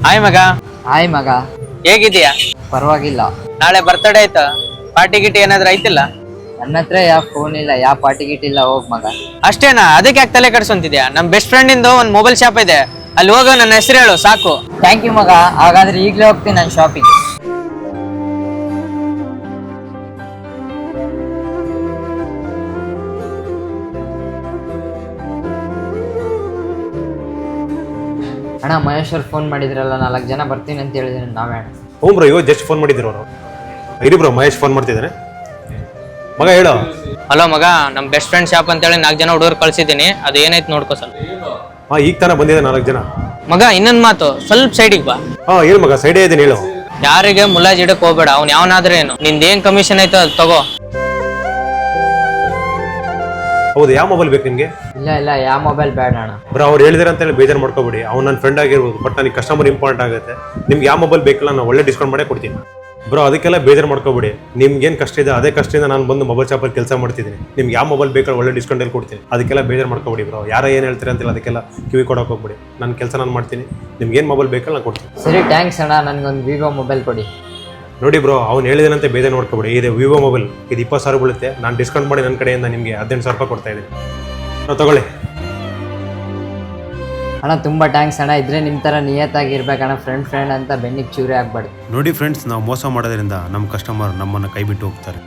Hi ಮಗ. Hi ಮಗ. ಹೇಗಿದೀಯಾ? ಪರವಾಗಿಲ್ಲ. ನಾಳೆ ಬರ್ತಡೇ ಆಯ್ತಾ? ಪಾರ್ಟಿ ಗಿಟಿ ಏನಾದ್ರು ಐತಿಲ್ಲ? ನನ್ನ ಹತ್ರ ಯಾವ ಫೋನ್ ಇಲ್ಲ, ಯಾವ ಪಾರ್ಟಿ ಗಿಟ್ ಇಲ್ಲ. ಹೋಗ್ ಮಗ. ಅಷ್ಟೇನಾ? ಅದಕ್ಕೆ ಯಾಕೆ ತಲೆ ಕೆಡ್ಸೊಂತಿದ್ಯಾ? ನಮ್ ಬೆಸ್ಟ್ ಫ್ರೆಂಡ್ ಇಂದು ಒಂದ್ ಮೊಬೈಲ್ ಶಾಪ್ ಇದೆ, ಅಲ್ಲಿ ಹೋಗೋ, ನನ್ನ ಹೆಸರು ಹೇಳು ಸಾಕು. ಥ್ಯಾಂಕ್ ಯು ಮಗ. ಹಾಗಾದ್ರೆ ಈಗಲೇ ಹೋಗ್ತೀನಿ ನಾನು ಶಾಪಿಂಗ್. ಅಣ್ಣ, ಮಹೇಶ್ವರ್ ಫೋನ್ ಮಾಡಿದ್ರಲ್ಲ, 4 ಜನ ಬರ್ತೀನಿ ಅಂತ ಹೇಳಿದ್ರೆ ನಾವೇ ಅಣ್ಣ. ಹ್ಞೂ ಬ್ರೋ, ಇವತ್ತು ಜಸ್ಟ್ ಫೋನ್ ಮಾಡಿದ್ರು ಅವರು. ಇರಿ ಬ್ರೋ, ಮಹೇಶ್ ಫೋನ್ ಮಾಡ್ತಿದ್ದಾನೆ. ಮಗ ಹೇಳು. ಹಲೋ ಮಗ, ನಮ್ ಬೆಸ್ಟ್ ಫ್ರೆಂಡ್ ಶಾಪ್ ಅಂತ ಹೇಳಿ 4 ಜನ ಹುಡುಗರು ಕಳ್ಸಿದ್ದೀನಿ, ಅದು ಏನೈತೆ ನೋಡ್ಕೋ ಸ್ವಲ್ಪ. ಹಾಂ, ಈಗ ತಾನೇ ಬಂದಿದೆ 4 ಜನ. ಮಗ ಇನ್ನೊಂದ್ ಮಾತು, ಸ್ವಲ್ಪ ಸೈಡಿಗೆ ಬಾ. ಹಾಂ, ಏನು ಮಗ, ಸೈಡೇ ಇದ್ದೀನಿ, ಹೇಳು. ಯಾರಿಗೆ ಮುಲಾಜ್ ಇಡಕ್ ಹೋಗ್ಬೇಡ, ಅವ್ನು ಯಾವನಾದ್ರೆ ಏನು, ನಿಂದೇನ್ ಕಮಿಷನ್ ಐತೋ ಅದು ತಗೋ. ಹೌದು, ಯಾವ ಮೊಬೈಲ್ ಬೇಕು ನಿಮಗೆ? ಇಲ್ಲ ಇಲ್ಲ, ಯಾವ ಮೊಬೈಲ್ ಬೇಡ ಅಣ್ಣ. ಬ್ರೋ, ಅವ್ರು ಹೇಳಿದಾರೆ ಅಂತ ಹೇಳಿ ಬೇಜಾರು ಮಾಡ್ಕೋಬೇಡಿ. ಅವ್ನು ನನ್ನ ಫ್ರೆಂಡ್ ಆಗಿರ್ಬೋದು, ಬಟ್ ನನಗೆ ಕಸ್ಟಮರ್ ಇಂಪಾರ್ಟೆಂಟ್ ಆಗುತ್ತೆ. ನಿಮ್ಗೆ ಯಾವ ಮೊಬೈಲ್ ಬೇಕಲ್ಲ, ನಾನು ಒಳ್ಳೆ ಡಿಸ್ಕೌಂಟ್ ಮಾಡೇ ಕೊಡ್ತೀನಿ. ಬ್ರೋ, ಅದಕ್ಕೆಲ್ಲ ಬೇಜಾರು ಮಾಡ್ಕೋಬೇಡಿ. ನಿಮ್ಗೆ ಏನು ಕಷ್ಟ ಇದೆ ಅದೇ ಕಷ್ಟದಿಂದ ನಾನು ಬಂದು ಮೊಬೈಲ್ ಶಾಪಲ್ಲಿ ಕೆಲಸ ಮಾಡ್ತಿದ್ದೀನಿ. ನಿಮ್ಗೆ ಯಾವ ಮೊಬೈಲ್ ಬೇಕಲ್ಲ ಒಳ್ಳೆ ಡಿಸ್ಕೌಂಟಲ್ಲಿ ಕೊಡ್ತೀನಿ. ಅದಕ್ಕೆಲ್ಲ ಬೇಜಾರು ಮಾಡ್ಕೋಬೇಡಿ ಬ್ರೋ. ಯಾರೋ ಏನು ಹೇಳ್ತೀರ ಅಂತಿಲ್ಲ, ಅದಕ್ಕೆಲ್ಲ ಕಿವಿ ಕೊಡೋಕೆ ಹೋಗ್ಬಿಡಿ. ನನ್ನ ಕೆಲಸ ನಾನು ಮಾಡ್ತೀನಿ. ನಿಮ್ಗೆ ಏನು ಮೊಬೈಲ್ ಬೇಕಲ್ಲ ನಾನು ಕೊಡ್ತೀನಿ. ಸರಿ, ಥ್ಯಾಂಕ್ಸ್ ಅಣ್ಣ. ನನಗೊಂದು ವಿವೋ ಮೊಬೈಲ್ ಕೊಡಿ. ನೋಡಿ ಬ್ರೋ, ಅವ್ನು ಹೇಳಿದಾನಂತೆ ಬೇಜಾರು ನೋಡ್ಕೋಬೇಡಿ. ಇದು ವಿವೋ ಮೊಬೈಲ್, ಇದು 20,000 ಬೀಳುತ್ತೆ. ನಾನು ಡಿಸ್ಕೌಂಟ್ ಮಾಡಿ ನನ್ನ ಕಡೆಯಿಂದ ನಿಮಗೆ 18,000 ರೂಪಾಯಿ ಕೊಡ್ತಾ ಇದ್ದೀನಿ. ನಾವು ತಗೊಳ್ಳಿ ಅಣ್ಣ. ತುಂಬ ಥ್ಯಾಂಕ್ಸ್ ಅಣ್ಣ. ಇದ್ರೆ ನಿಮ್ಮ ಥರ ನಿಯತ್ತಾಗಿರ್ಬೇಕಣ್ಣ. ಫ್ರೆಂಡ್ ಅಂತ ಬೆನ್ನಿಗೆ ಚೂರಿ ಆಗ್ಬಾರ್ದು. ನೋಡಿ ಫ್ರೆಂಡ್ಸ್, ನಾವು ಮೋಸ ಮಾಡೋದ್ರಿಂದ ನಮ್ಮ ಕಸ್ಟಮರ್ ನಮ್ಮನ್ನು ಕೈ ಬಿಟ್ಟು ಹೋಗ್ತಾರೆ.